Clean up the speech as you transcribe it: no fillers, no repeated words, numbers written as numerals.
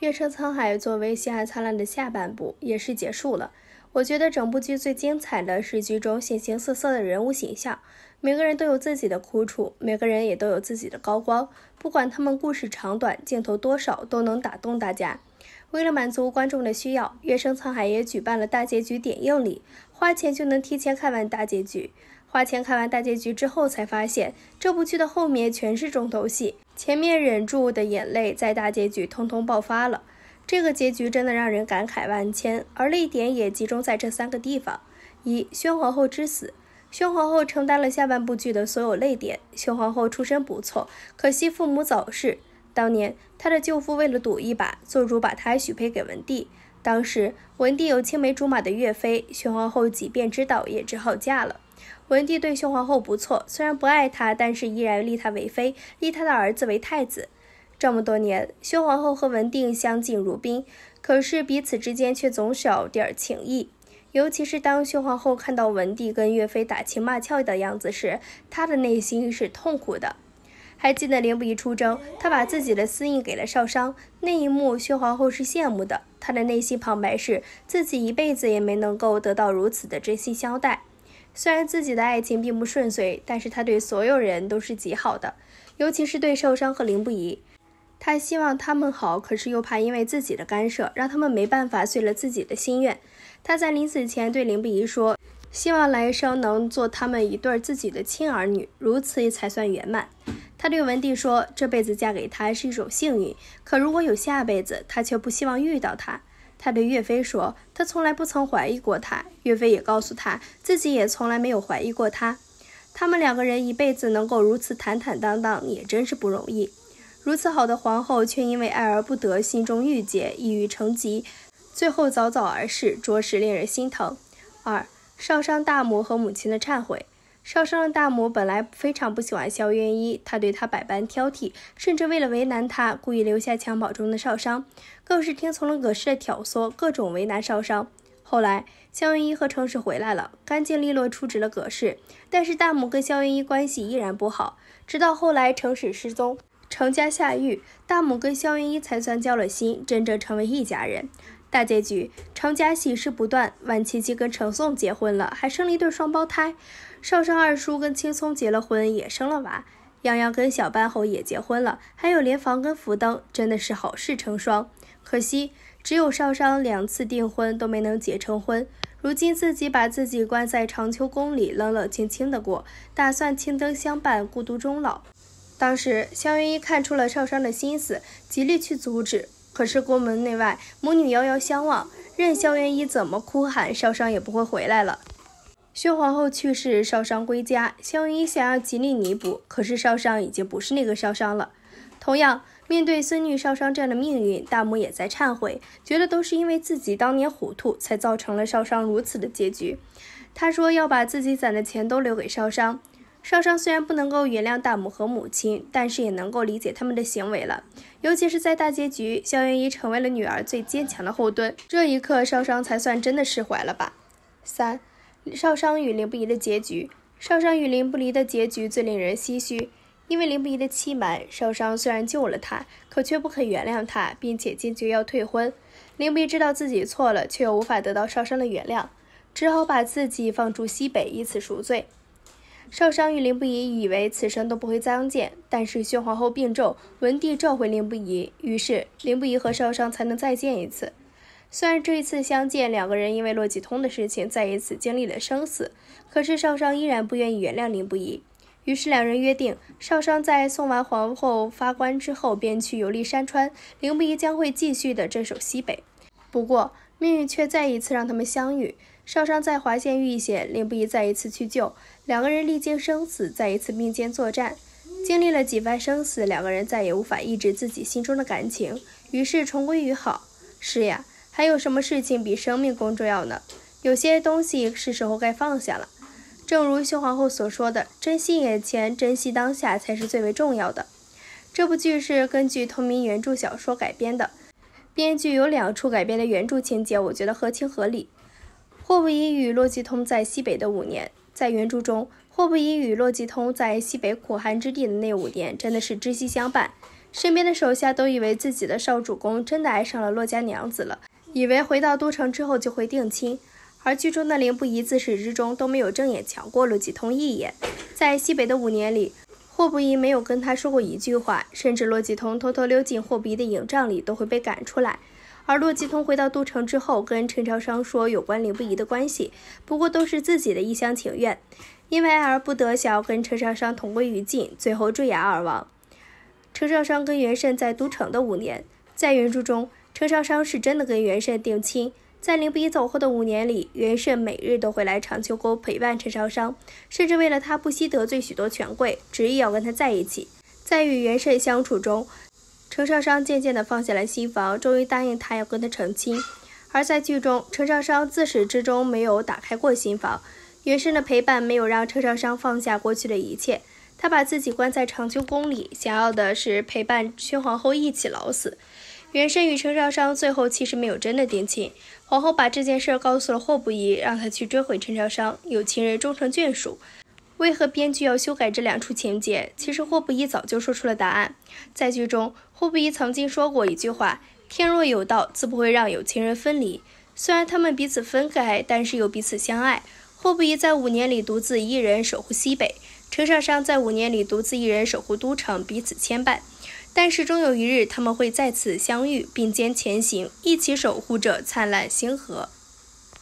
月升沧海作为西汉灿烂的下半部也是结束了。我觉得整部剧最精彩的是剧中形形色色的人物形象，每个人都有自己的苦楚，每个人也都有自己的高光，不管他们故事长短，镜头多少，都能打动大家。为了满足观众的需要，月升沧海也举办了大结局点映礼，花钱就能提前看完大结局。花钱看完大结局之后，才发现这部剧的后面全是重头戏，前面忍住的眼泪在大结局通通爆发了。这个结局真的让人感慨万千，而泪点也集中在这3个地方：一、宣皇后之死。宣皇后承担了下半部剧的所有泪点。宣皇后出身不错，可惜父母早逝。当年她的舅父为了赌一把，做主把她许配给文帝。当时文帝有青梅竹马的岳飞，宣皇后即便知道也只好嫁了。文帝对宣皇后不错，虽然不爱她，但是依然立她为妃，立她的儿子为太子。这么多年，宣皇后和文帝相敬如宾，可是彼此之间却总少点情谊。尤其是当宣皇后看到文帝跟岳飞打情骂俏的样子时，她的内心是痛苦的。还记得凌不疑出征，她把自己的私印给了少商，那一幕宣皇后是羡慕的，她的内心旁白是自己一辈子也没能够得到如此的真心相待。虽然自己的爱情并不顺遂，但是她对所有人都是极好的，尤其是对少商和凌不疑。他希望他们好，可是又怕因为自己的干涉，让他们没办法遂了自己的心愿。他在临死前对凌不疑说，希望来生能做他们一对自己的亲儿女，如此才算圆满。他对文帝说，这辈子嫁给他是一种幸运，可如果有下辈子，他却不希望遇到他。他对岳飞说，他从来不曾怀疑过他。岳飞也告诉他，自己也从来没有怀疑过他。他们2个人一辈子能够如此坦坦荡荡，也真是不容易。如此好的皇后，却因为爱而不得，心中郁结，抑郁成疾，最后早早而逝，着实令人心疼。2. 少商大母和母亲的忏悔。少商的大母本来非常不喜欢萧渊一，她对他百般挑剔，甚至为了为难他，故意留下襁褓中的少商，更是听从了葛氏的挑唆，各种为难少商。后来萧渊一和程氏回来了，干净利落处置了葛氏，但是大母跟萧渊一关系依然不好，直到后来程氏失踪，程家下狱，大母跟萧渊一才算交了心，真正成为一家人。大结局，程家喜事不断，万琪琪跟程宋结婚了，还生了一对双胞胎。少商二叔跟青松结了婚，也生了娃。洋洋跟小班侯也结婚了，还有连房跟福登，真的是好事成双。可惜只有少商2次订婚都没能结成婚，如今自己把自己关在长秋宫里，冷冷清清的过，打算青灯相伴，孤独终老。当时萧渊一看出了少商的心思，极力去阻止，可是宫门内外母女遥遥相望，任萧渊一怎么哭喊，少商也不会回来了。宣皇后去世，少商归家，萧渊一想要极力弥补，可是少商已经不是那个少商了。同样面对孙女少商这样的命运，大母也在忏悔，觉得都是因为自己当年糊涂，才造成了少商如此的结局。她说要把自己攒的钱都留给少商。少商虽然不能够原谅大母和母亲，但是也能够理解他们的行为了。尤其是在大结局，萧渊一成为了女儿最坚强的后盾，这一刻少商才算真的释怀了吧。3. 少商与凌不疑的结局。少商与凌不疑的结局最令人唏嘘，因为凌不疑的欺瞒，少商虽然救了他，可却不肯原谅他，并且坚决要退婚。凌不疑知道自己错了，却又无法得到少商的原谅，只好把自己放逐西北，以此赎罪。少商与凌不疑以为此生都不会相见，但是宣皇后病重，文帝召回凌不疑，于是凌不疑和少商才能再见一次。虽然这一次相见，2个人因为洛继通的事情再一次经历了生死，可是少商依然不愿意原谅凌不疑。于是2人约定，少商在送完皇后发官之后便去游历山川，凌不疑将会继续的镇守西北。不过命运却再一次让他们相遇，少商在华县遇险，凌不疑再一次去救，2个人历经生死，再一次并肩作战。经历了几番生死，2个人再也无法抑制自己心中的感情，于是重归于好。是呀，还有什么事情比生命更重要呢？有些东西是时候该放下了。正如宣皇后所说的，珍惜眼前，珍惜当下才是最为重要的。这部剧是根据同名原著小说改编的，编剧有2处改编的原著情节，我觉得合情合理。霍不疑与洛继通在西北的5年，在原著中，霍不疑与洛继通在西北苦寒之地的那5年真的是知心相伴。身边的手下都以为自己的少主公真的爱上了骆家娘子了，以为回到都城之后就会定亲。而剧中的凌不疑自始至终都没有正眼瞧过骆继通一眼，在西北的5年里，霍不疑没有跟他说过一句话，甚至骆继通偷偷溜进霍不疑的营帐里都会被赶出来。而骆继通回到都城之后，跟陈朝商说有关凌不疑的关系，不过都是自己的一厢情愿，因为爱而不得，想要跟陈朝商同归于尽，最后坠崖而亡。陈朝商跟袁慎在都城的5年，在原著中，陈朝商是真的跟袁慎定亲。在凌不疑走后的5年里，袁慎每日都会来长秋沟陪伴陈朝商，甚至为了他不惜得罪许多权贵，执意要跟他在一起。在与袁慎相处中，陈朝商渐渐地放下了心防，终于答应他要跟他成亲。而在剧中，陈朝商自始至终没有打开过心防，袁慎的陪伴没有让陈朝商放下过去的一切，他把自己关在长秋宫里，想要的是陪伴宣皇后一起老死。袁慎与陈朝商最后其实没有真的定亲，皇后把这件事告诉了霍不疑，让他去追回陈朝商，有情人终成眷属。为何编剧要修改这2处情节？其实霍不疑早就说出了答案。在剧中，霍不疑曾经说过一句话：天若有道，自不会让有情人分离。虽然他们彼此分开，但是又彼此相爱。霍不疑在5年里独自一人守护西北，陈朝商在5年里独自一人守护都城，彼此牵绊。但是终有一日，他们会再次相遇，并肩前行，一起守护着灿烂星河。